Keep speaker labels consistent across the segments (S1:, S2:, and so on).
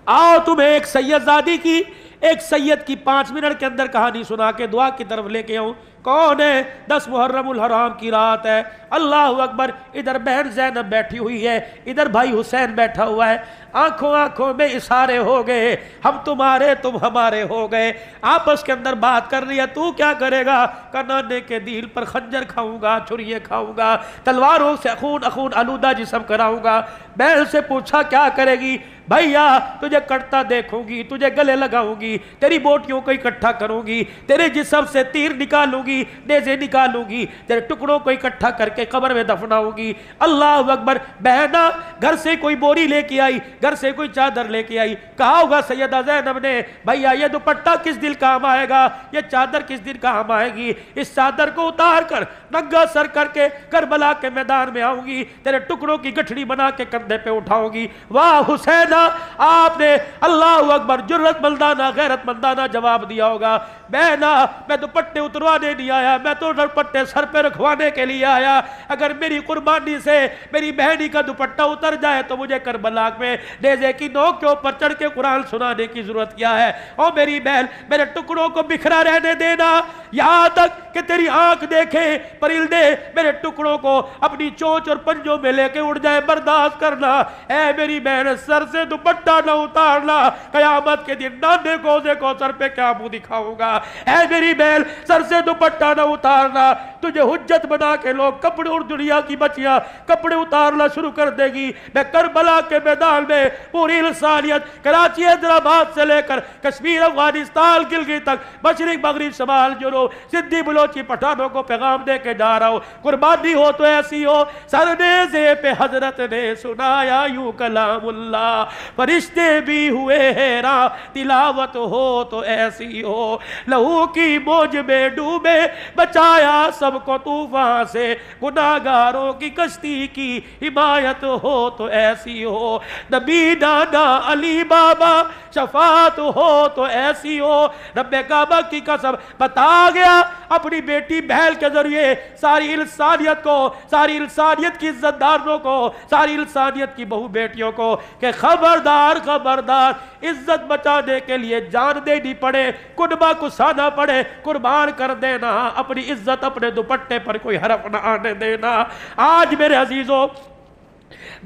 S1: آؤ تمہیں ایک سید زادی کی، ایک سید کی 5 منٹ کے اندر کہانی سنا کے دعا کی طرف لے کے آؤں۔ کون ہے؟ 10 محرم الحرام کی رات ہے، اللہ اکبر۔ ادھر بہن زینب بیٹھی ہوئی ہے، ادھر بھائی حسین بیٹھا ہوا ہے، آنکھوں آنکھوں میں اشارے ہو گئے، ہم تمہارے تم ہمارے ہو گئے، آپس کے اندر بات کر رہی ہے۔ تو کیا کرے گا؟ کنانے کے دل پر خنجر کھاؤں گا، چھریے کھاؤں گا، تلواروں سے خون آلودہ جسم کراؤں گا۔ بہن سے پوچھا کیا کرے گی؟ بھیا تجھے کٹتا دیکھوں گی، تجھے گلے لگاؤں گی، تیری بوٹیوں کو اکٹھا کروں گی، تیرے جسم سے تیر نکالوں گی، نیزے نکالوں گی، تیرے ٹکڑوں کو اکٹھا کر کے قبر میں دفناؤں گی۔ اللہ اکبر۔ بہنا گھر سے کوئی بوری لے کے آئی، گھر سے کوئی چادر لے کے آئی، کہا ہوگا سیدہ زینب نے بھیا یہ دوپٹہ کس دن کام آئے گا، یہ چادر کس دن کام آئے گی، اس چادر کو اتار کر ننگا سر کر کے کربلا کے میدان میں آؤں گی، تیرے ٹکڑوں کی گٹھڑی بنا کے کندھے پہ اٹھاؤں گی۔ واہ حسینہ، آپ نے اللہ اکبر جرت مندانہ غیرت مندانہ جواب دیا ہوگا۔ بہنا میں دوپٹے اتروانے نہیں آیا، میں تو دوپٹے سر پہ رکھوانے کے لیے آیا۔ اگر میری قربانی سے میری بہنی کا دوپٹہ اتر جائے تو مجھے کربلا میں نیزے کی نوک کے اوپر چڑھ کے قرآن سنانے کی ضرورت کیا ہے؟ او میری بہن، میرے ٹکڑوں کو بکھرا رہنے دینا، یہاں تک کہ تیری آنکھ دیکھے پرندے میرے ٹکڑوں کو اپنی چونچ اور پنجوں میں لے کے اڑ جائے، برداشت کرنا۔ اے میری بہن، سر سے دوپٹہ نہ اتارنا، قیامت کے دن نانے کوزے کو سر پہ کیا منہ دکھاؤں گا۔ اے میری بہن، سر سے دوپٹہ نہ اتارنا، تجھے حجت بنا کے لوگ کپڑے اور دنیا کی بچیاں کپڑے اتارنا شروع کر دے گی۔ میں کربلا کے میدان میں پوری انسانیت، کراچی حیدرآباد سے لے کر کشمیر افغانستان گلگت تک، مشرق مغرب شمال جنوب سندھی بلوچی پٹھانوں کو پیغام دے کے جا رہا ہوں۔ قربانی ہو تو ایسی ہو، سر نیزے پہ حضرت نے سنایا یوں کلام اللہ، فرشتے بھی ہوئے حیراں، تلاوت ہو تو ایسی ہو، لہو کی موج میں ڈوبے بچایا سب کو طوفان سے، گناہگاروں کی کشتی کی حمایت ہو تو ایسی ہو، نبی نانا علی بابا شفاعت ہو تو ایسی ہو۔ رب کعبہ کی قسم بتا گیا اپنی بیٹی بہل کے ذریعے ساری انسانیت کو، ساری انسانیت کی عزت داروں کو، ساری انسانیت کی بہو بیٹیوں کو کہ خبردار خبردار، عزت بچانے کے لیے جان دینی پڑے، کنبہ کسانا پڑے، قربان کر دینا، اپنی عزت اپنے دوپٹے پر کوئی حرف نہ آنے دینا۔ آج میرے عزیزوں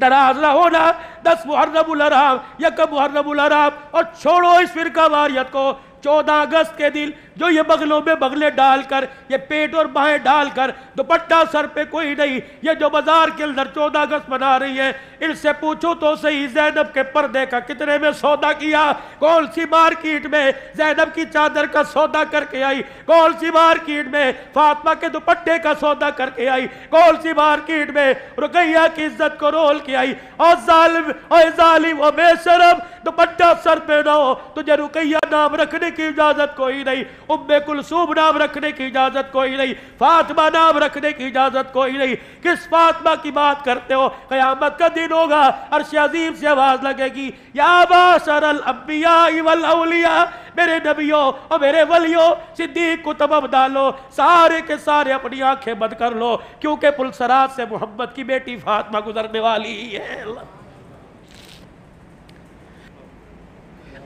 S1: ناراض نہ ہونا، 10 محرم الحرام، 1 محرم الحرام، اور چھوڑو اس فرقہ واریت کو۔ 14 اگست کے دن جو یہ بغلوں میں بغلے ڈال کر، یہ پیٹ اور بائیں ڈال کر، دوپٹہ سر پہ کوئی نہیں، یہ جو بازار کے اندر 14 اگست منا رہی ہے، ان سے پوچھو تو صحیح زینب کے پردے کا کتنے میں سودا کیا؟ کون سی مارکیٹ میں زینب کی چادر کا سودا کر کے آئی؟ کون سی مارکیٹ میں فاطمہ کے دوپٹے کا سودا کر کے آئی؟ کون سی مارکیٹ میں رقیہ کی عزت کو رول کے آئی؟ اور ظالم اور ظالم اور بے شرم، دوپٹہ سر پہ نہ ہو، تجھے رقیہ نام رکھنے کی اجازت کوئی نہیں، ام کلثوم نام رکھنے کی اجازت کوئی نہیں، فاطمہ نام رکھنے کی اجازت کوئی نہیں۔ کس فاطمہ کی بات کرتے ہو؟ قیامت کا دن ہوگا، عرش عظیم سے آواز لگے گی، یا معشر الانبیاء والاولیاء، میرے نبیوں اور میرے ولیوں، صدیق کو تمام ڈالو، سارے کے سارے اپنی آنکھیں بند کر لو، کیونکہ پلسرات سے محمد کی بیٹی فاطمہ گزرنے والی ہے۔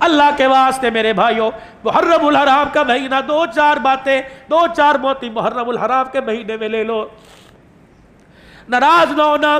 S1: اللہ کے واسطے میرے بھائیوں، محرم الحرام کا مہینہ، 2-4 باتیں، 2-4 موتی محرم الحرام کے مہینے میں لے لو۔ ناراض نہ ہونا،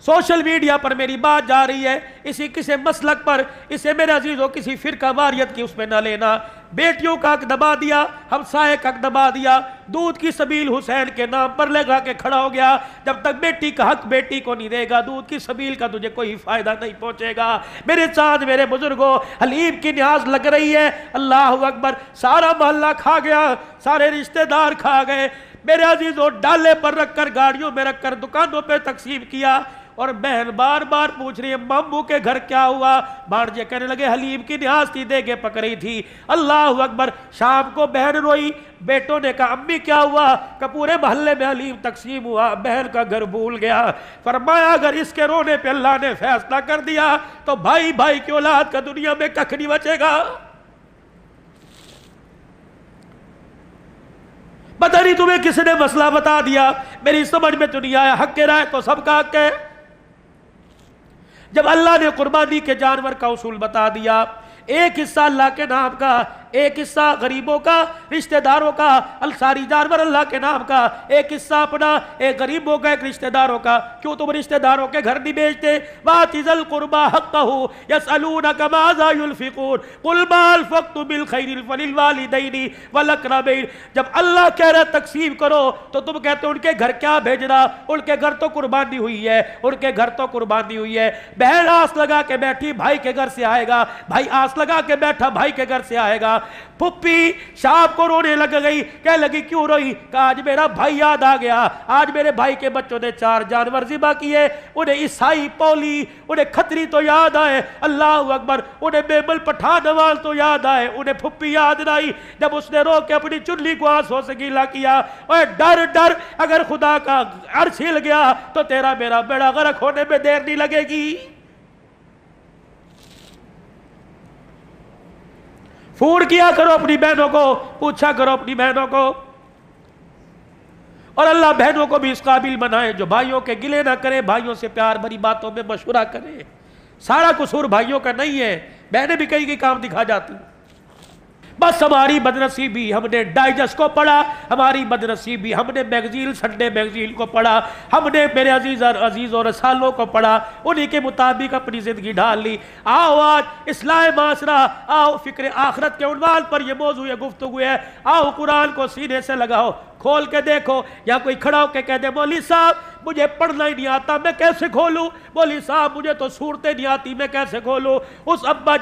S1: سوشل میڈیا پر میری بات جا رہی ہے، اسی کسی مسلک پر، اسے میرے عزیزوں کسی فرقہ واریت کی اس میں نہ لینا۔ بیٹیوں کا حق دبا دیا، ہمسائے کا حق دبا دیا، دودھ کی سبیل حسین کے نام پر لگا کے کھڑا ہو گیا۔ جب تک بیٹی کا حق بیٹی کو نہیں دے گا، دودھ کی سبیل کا تجھے کوئی فائدہ نہیں پہنچے گا۔ میرے چاند، میرے بزرگوں، حلیم کی نیاز لگ رہی ہے، اللہ اکبر، سارا محلہ کھا گیا، سارے رشتہ دار کھا گئے۔ میرے عزیزوں ڈالے پر رکھ کر، گاڑیوں میں رکھ کر دکانوں پہ تقسیم کیا، اور بہن بار بار پوچھ رہی ہے ماموں کے گھر کیا ہوا؟ بھانجے کہنے لگے حلیم کی نیاز تھی، دیگیں پک رہی تھی۔ اللہ اکبر، شام کو بہن روئی، بیٹوں نے کہا امی کیا ہوا؟ کہ پورے محلے میں حلیم تقسیم ہوا، بہن کا گھر بھول گیا۔ فرمایا اگر اس کے رونے پہ اللہ نے فیصلہ کر دیا تو بھائی بھائی کی اولاد کا دنیا میں ککھ نہیں بچے گا۔ پتہ نہیں تمہیں کس نے مسئلہ بتا دیا، میری سمجھ میں تو نہیں آیا۔ حق کے رائے تو سب کا حق ہے۔ جب اللہ نے قربانی کے جانور کا اصول بتا دیا، ایک حصہ اللہ کے نام کا، ایک حصہ غریبوں کا، رشتہ داروں کا، ساری جانور اللہ کے نام کا، ایک حصہ اپنا، ایک غریبوں کا، ایک رشتہ داروں کا۔ کیوں تم رشتہ داروں کے گھر نہیں بیچتے؟ وَآتِ ذَا الْقُرْبَىٰ حَقَّهُ يَسْأَلُونَكَ مَاذَا يُنْفِقُونَ قُلْ مَا أَنفَقْتُم مِّنْ خَيْرٍ فَلِلْوَالِدَيْنِ وَالْأَقْرَبَيْنِ۔ جب اللہ کہہ رہا ہے تقسیم کرو تو تم کہتے ہو ان کے گھر کیا بھیجنا، ان کے گھر تو قربانی ہوئی ہے، ان کے گھر تو قربانی ہوئی ہے۔ بہن آس لگا کے بیٹھی بھائی کے گھر سے آئے گا، بھائی آس لگا کے بیٹھا بھائی کے گھر سے آئے گا۔ پھپھی شام کو رونے لگ گئی، کہہ لگی کیوں روئی؟ کہا آج میرا بھائی یاد آ گیا، آج میرے بھائی کے بچوں نے 4 جانور ذبح کیے، انہیں عیسائی پولی، انہیں کھتری تو یاد آئے، اللہ اکبر، انہیں بیبل پٹھان نوال تو یاد آئے، انہیں پھپھی یاد نہ آئی۔ جب اس نے رو کے اپنی چنلی کو آنسوں سے گیلا کیا، اے ڈر ڈر، اگر خدا کا عرش ہل گیا تو تیرا میرا بیڑا غرق ہونے میں دیر نہیں لگے گی۔ فون کیا کرو اپنی بہنوں کو، پوچھا کرو اپنی بہنوں کو، اور اللہ بہنوں کو بھی اس قابل بنائے جو بھائیوں کے گلے نہ کرے، بھائیوں سے پیار بھری باتوں میں مشورہ کرے۔ سارا قصور بھائیوں کا نہیں ہے، بہنیں بھی کئی کام دکھا جاتی ہیں۔ بس ہماری بدنصیبی، ہم نے ڈائجسٹ کو پڑھا، ہماری بدنصیبی ہم نے میگزین، سنڈے میگزین کو پڑھا، ہم نے میرے عزیز اور رسالوں کو پڑھا، انہی کے مطابق اپنی زندگی ڈال لی۔ آؤ آج اصلاح معاشرہ، آؤ فکر آخرت کے عنوان پر یہ موضوع گفتگو ہے، آؤ قرآن کو سینے سے لگاؤ، کھول کے دیکھو۔ یا کوئی کھڑا ہو کے کہہ دے مولوی صاحب مجھے پڑھنا ہی نہیں آتا، میں کیسے کھولوں؟ مولوی صاحب مجھے تو صورتیں نہیں آتی، میں کیسے کھولوں؟ اس ابا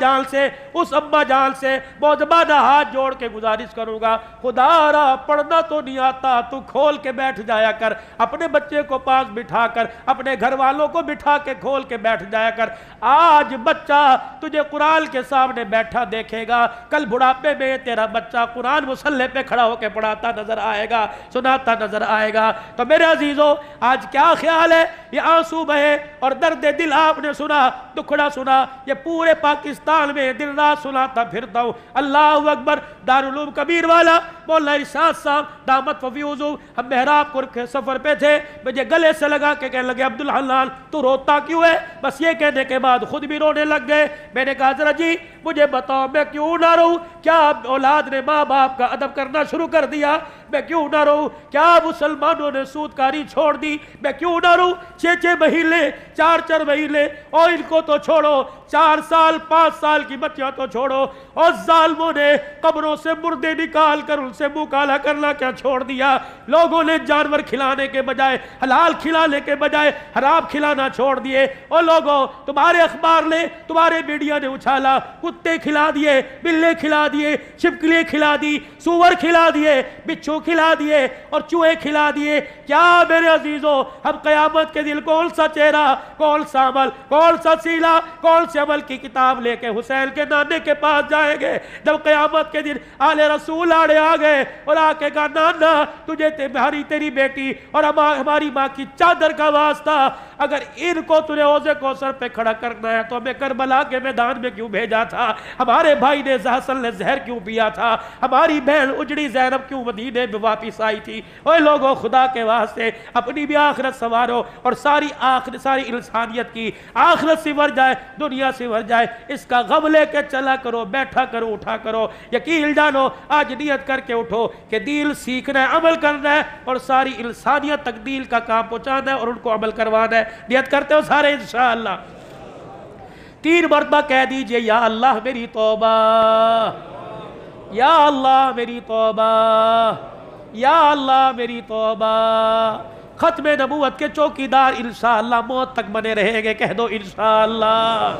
S1: جان سے موزبانہ ہاتھ جوڑ کے گزارش کروں گا، خدا را پڑھنا تو نہیں آتا، تو کھول کے بیٹھ جایا کر، اپنے بچے کو پاس بٹھا کر، اپنے گھر والوں کو بٹھا کے کھول کے بیٹھ جایا کر۔ آج بچہ تجھے قرآن کے سامنے بیٹھا دیکھے گا، کل بڑھاپے میں تیرا بچہ قرآن مصلی پہ کھڑا ہو کے پڑھاتا نظر آئے گا، سناتا نظر آئے گا۔ تو میرے عزیزو آج کیا خیال ہے؟ یہ آنسو بہے اور درد دل آپ نے سنا، دکھڑا سنا، یہ پورے پاکستان میں دن رات سناتا پھرتا ہوں۔ اللہ اکبر۔ دارالعلوم کبیر والا مولانا ارشاد صاحب دامت وفیوزو، ہم محراب کے سفر پہ تھے، مجھے گلے سے لگا کے کہنے لگے عبدالحنان تو روتا کیوں ہے؟ بس یہ کہنے کے بعد خود بھی رونے لگ گئے۔ میں نے کہا ذرا جی مجھے بتاؤ میں کیوں نہ رہوں؟ کیا اولاد نے ماں باپ کا ادب کرنا شروع کر دیا؟ میں کیوں نہ رہوں؟ کیا مسلمانوں نے سودکاری چھوڑ دی؟ میں کیوں نہ رہوں؟ 6 مہینے 4 مہینے، اور ان کو تو چھوڑو، 4 سال 5 سال کی بچیاں تو چھوڑو، اور ظالموں نے قبروں سے مردے نکال کر ان سے منہ کالا کرنا کیا چھوڑ دیا؟ لوگوں نے جانور کھلانے کے بجائے، حلال کھلانے کے بجائے حرام کھلانا چھوڑ دیے۔ اور لوگوں تمہارے اخبار نے، تمہارے میڈیا نے اچھالا، کتے کھلا دیے، بلے کھلا دیے، چھپکلیاں کھلا دی، سور کھلا دیے، بچھو کھلا دیے، اور چوہے کھلا دیے۔ کیا میرے عزیزو ہم قیامت کے دن کون سا چہرہ، کون سا عمل، کون سا سیلا، کون سے عمل کی کتاب لے کے حسین کے نانے کے پاس جائیں گے؟ جب قیامت کے دن آل رسول آڑے آ گئے اور آ کے کہا نانا تجھے تیری بیٹی اور ہماری ماں کی چادر کا واسطہ، اگر ان کو تجھے حوض کوثر پہ کھڑا کرنا ہے تو ہمیں کربلا کے میدان میں کیوں بھیجا تھا؟ ہمارے بھائی نے حسن نے زہر کیوں پیا تھا؟ ہماری بہن اجڑی زینب کیوں مدینے میں واپس آئی تھی؟ اوے لوگوں خدا کے واسطے اپنی بھی آخرت سنوارو، اور ساری انسانیت کی آخرت سنور جائے، دنیا سنور جائے، اس کا غم لے کے چلا کرو، بیٹھا کرو، اٹھا کرو۔ یقین جانو آج نیت کر کے اٹھو کہ دین سیکھنا ہے، عمل کرنا ہے، اور ساری انسانیت تک دین کا کام پہنچانا ہے اور ان کو عمل کروانا ہے۔ نیت کرتے ہو سارے انشاءاللہ؟ 3 مرتبہ کہہ دیجئے یا اللہ میری توبہ، یا اللہ میری توبہ، یا اللہ میری توبہ۔ ختم نبوت کے چوکیدار انشاءاللہ موت تک بنے رہیں گے، کہہ دو انشاءاللہ۔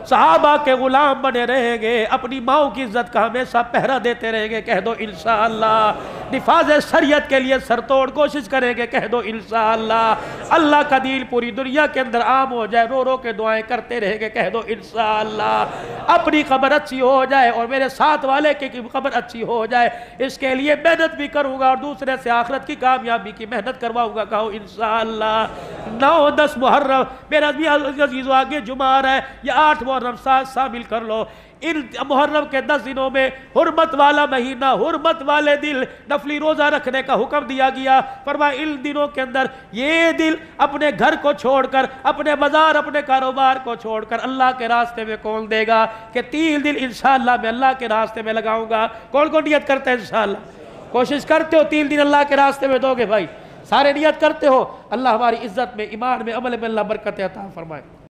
S1: صحابہ کے غلام بنے رہیں گے، اپنی ماؤں کی عزت کا ہمیشہ پہرا دیتے رہیں گے، کہہ دو انشاءاللہ۔ نفاذ شریعت کے لیے سر توڑ کوشش کریں گے، کہہ دو انشاءاللہ۔ اللہ کا دین پوری دنیا کے اندر عام ہو جائے، رو رو کے دعائیں کرتے رہیں گے، کہہ دو انشاءاللہ۔ اپنی قبر اچھی ہو جائے اور میرے ساتھ والے کی قبر اچھی ہو جائے، اس کے لیے محنت بھی کروں گا اور دوسرے سے آخرت کی کامیابی کی محنت کرواؤں گا، کہو انشاءاللہ۔ 9 10 محرم میرا عزیز آگے جمعہ آ رہا ہے، یہ 8 محرم ساتھ شامل کر لو۔ ان محرم کے 10 دنوں میں حرمت والا مہینہ، حرمت والے دل، نفلی روزہ رکھنے کا حکم دیا گیا۔ فرمایا ان دنوں کے اندر یہ دل اپنے گھر کو چھوڑ کر، اپنے بازار، اپنے کاروبار کو چھوڑ کر اللہ کے راستے میں کون دے گا کہ 3 دن انشاءاللہ میں اللہ کے راستے میں لگاؤں گا۔ کون کون نیت کرتے ہیں انشاءاللہ؟ کوشش کرتے ہو 3 دن اللہ کے راستے میں دو گے بھائی؟ سارے نیت کرتے ہو؟ اللہ ہماری عزت میں، ایمان میں، عمل میں اللہ برکت عطا فرمائے۔